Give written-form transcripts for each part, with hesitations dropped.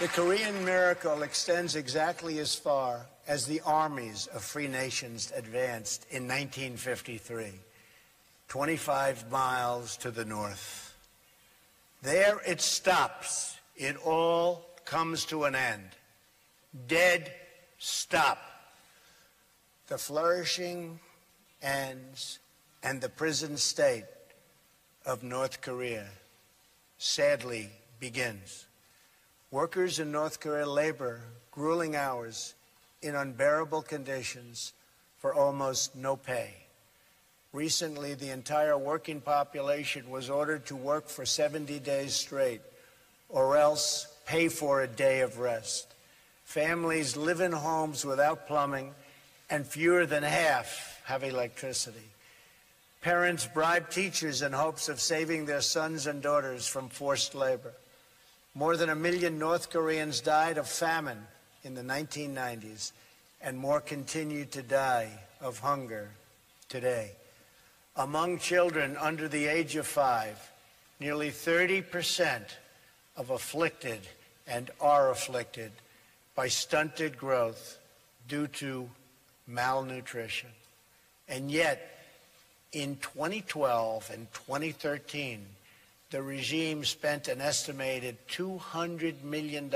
The Korean miracle extends exactly as far as the armies of free nations advanced in 1953, 25 miles to the north. There it stops. It all comes to an end. Dead stop. The flourishing ends, and the prison state of North Korea sadly begins. Workers in North Korea labor grueling hours in unbearable conditions for almost no pay. Recently, the entire working population was ordered to work for 70 days straight, or else pay for a day of rest. Families live in homes without plumbing, and fewer than half have electricity. Parents bribe teachers in hopes of saving their sons and daughters from forced labor. More than 1 million North Koreans died of famine in the 1990s, and more continue to die of hunger today. Among children under the age of 5, nearly 30% of afflicted and are afflicted by stunted growth due to malnutrition. And yet, in 2012 and 2013, the regime spent an estimated $200 million,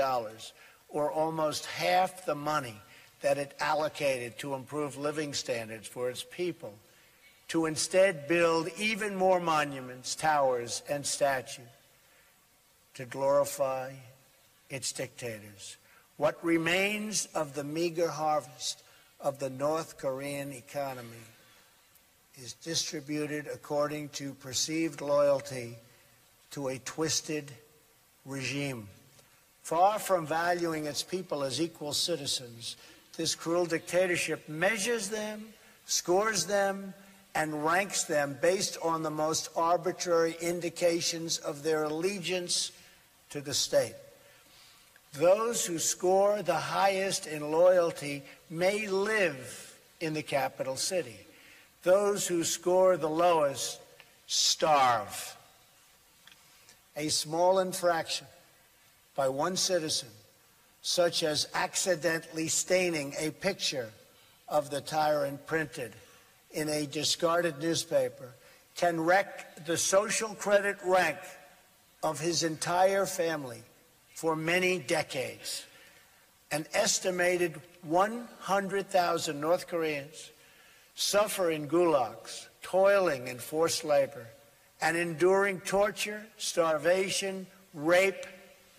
or almost half the money that it allocated to improve living standards for its people, to instead build even more monuments, towers, and statues to glorify its dictators. What remains of the meager harvest of the North Korean economy is distributed according to perceived loyalty to a twisted regime. Far from valuing its people as equal citizens, this cruel dictatorship measures them, scores them, and ranks them based on the most arbitrary indications of their allegiance to the state. Those who score the highest in loyalty may live in the capital city. Those who score the lowest starve. A small infraction by one citizen, such as accidentally staining a picture of the tyrant printed in a discarded newspaper, can wreck the social credit rank of his entire family for many decades. An estimated 100,000 North Koreans suffer in gulags, toiling in forced labor, and enduring torture, starvation, rape,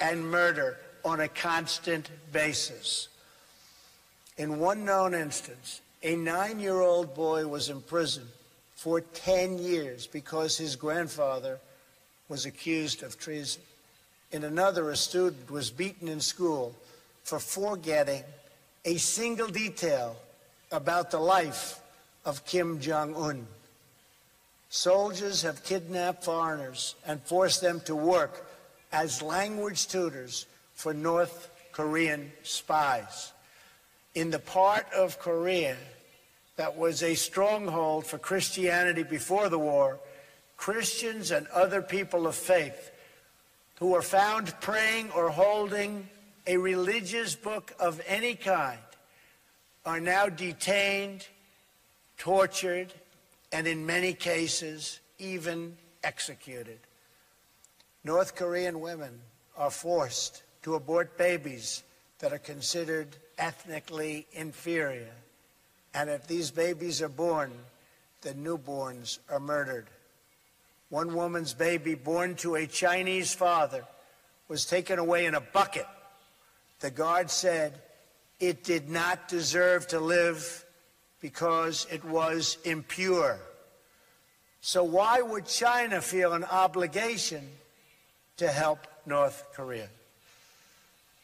and murder on a constant basis. In one known instance, a 9-year-old boy was imprisoned for 10 years because his grandfather was accused of treason. In another, a student was beaten in school for forgetting a single detail about the life of Kim Jong-un. Soldiers have kidnapped foreigners and forced them to work as language tutors for North Korean spies. In the part of Korea that was a stronghold for Christianity before the war, Christians and other people of faith who were found praying or holding a religious book of any kind are now detained, tortured, and in many cases, even executed. North Korean women are forced to abort babies that are considered ethnically inferior. And if these babies are born, the newborns are murdered. One woman's baby, born to a Chinese father, was taken away in a bucket. The guard said it did not deserve to live because it was impure. So why would China feel an obligation to help North Korea?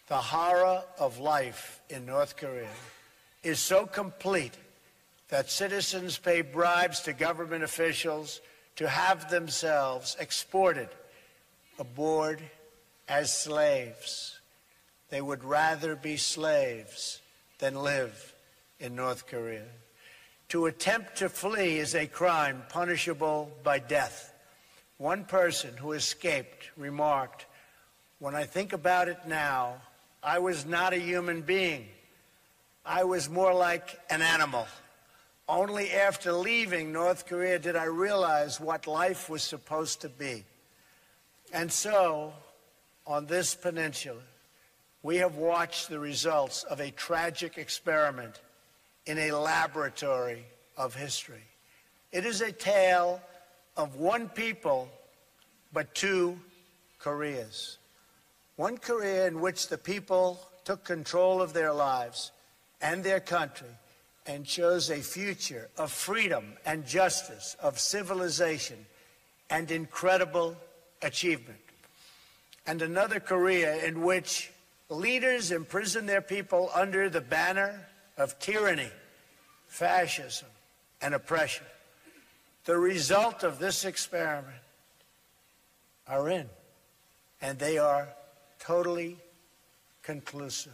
The horror of life in North Korea is so complete that citizens pay bribes to government officials to have themselves exported aboard as slaves. They would rather be slaves than live in North Korea. To attempt to flee is a crime punishable by death. One person who escaped remarked, "When I think about it now, I was not a human being. I was more like an animal. Only after leaving North Korea did I realize what life was supposed to be. And so, on this peninsula, we have watched the results of a tragic experiment in a laboratory of history. It is a tale of one people, but two Koreas. One Korea in which the people took control of their lives and their country and chose a future of freedom and justice, of civilization and incredible achievement. And another Korea in which leaders imprisoned their people under the banner of tyranny, fascism, and oppression. The result of this experiment are in, and they are totally conclusive.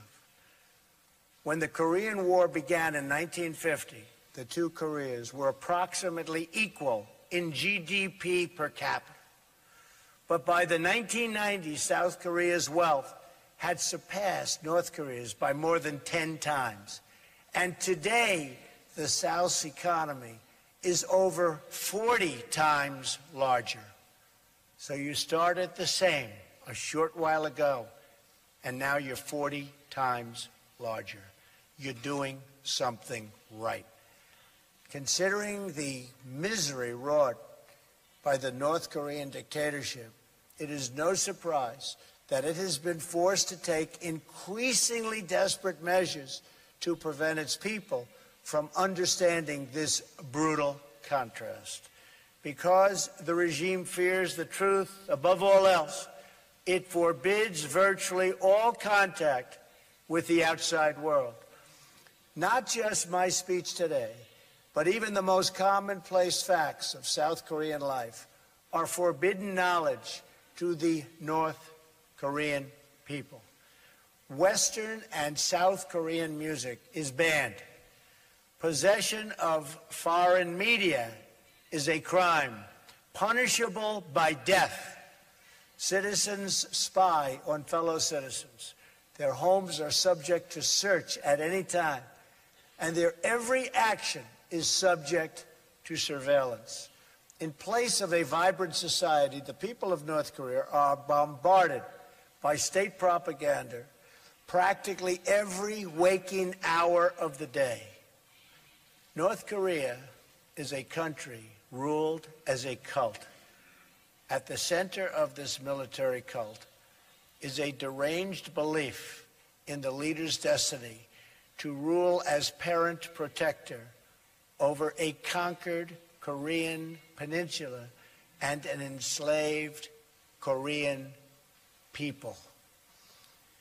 When the Korean War began in 1950, the two Koreas were approximately equal in GDP per capita. But by the 1990s, South Korea's wealth had surpassed North Korea's by more than 10 times. And today, the South's economy is over 40 times larger. So you started the same a short while ago, and now you're 40 times larger. You're doing something right. Considering the misery wrought by the North Korean dictatorship, it is no surprise that it has been forced to take increasingly desperate measures to prevent its people from understanding this brutal contrast. Because the regime fears the truth above all else, it forbids virtually all contact with the outside world. Not just my speech today, but even the most commonplace facts of South Korean life are forbidden knowledge to the North Korean people. Western and South Korean music is banned. Possession of foreign media is a crime, punishable by death. Citizens spy on fellow citizens. Their homes are subject to search at any time, and their every action is subject to surveillance. In place of a vibrant society, the people of North Korea are bombarded by state propaganda practically every waking hour of the day. North Korea is a country ruled as a cult. At the center of this military cult is a deranged belief in the leader's destiny to rule as parent protector over a conquered Korean peninsula and an enslaved Korean people.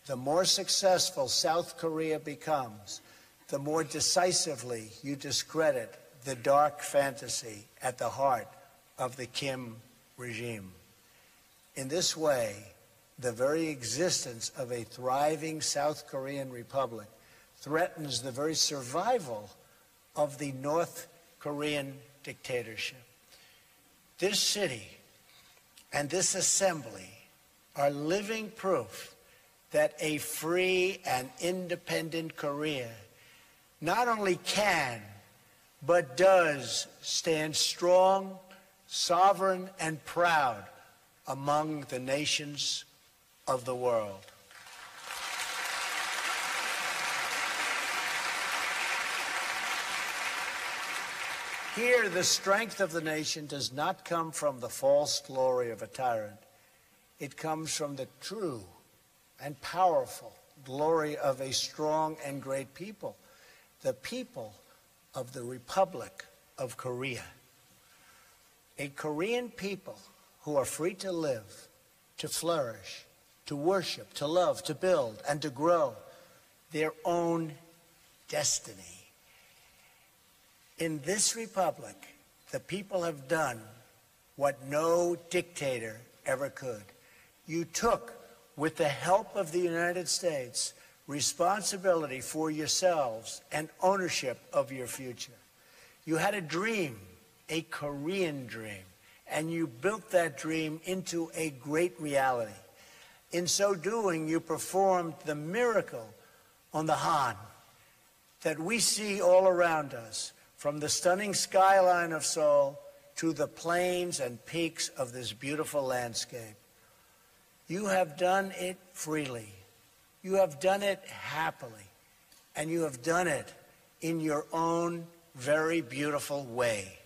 The more successful South Korea becomes, the more decisively you discredit the dark fantasy at the heart of the Kim regime. In this way, the very existence of a thriving South Korean republic threatens the very survival of the North Korean dictatorship. This city and this assembly are living proof that a free and independent Korea not only can, but does stand strong, sovereign, and proud among the nations of the world. Here, the strength of the nation does not come from the false glory of a tyrant. It comes from the true and powerful glory of a strong and great people, the people of the Republic of Korea. A Korean people who are free to live, to flourish, to worship, to love, to build, and to grow their own destiny. In this republic, the people have done what no dictator ever could. You took, with the help of the United States, responsibility for yourselves and ownership of your future. You had a dream, a Korean dream, and you built that dream into a great reality. In so doing, you performed the miracle on the Han that we see all around us, from the stunning skyline of Seoul to the plains and peaks of this beautiful landscape. You have done it freely. You have done it happily. And you have done it in your own very beautiful way.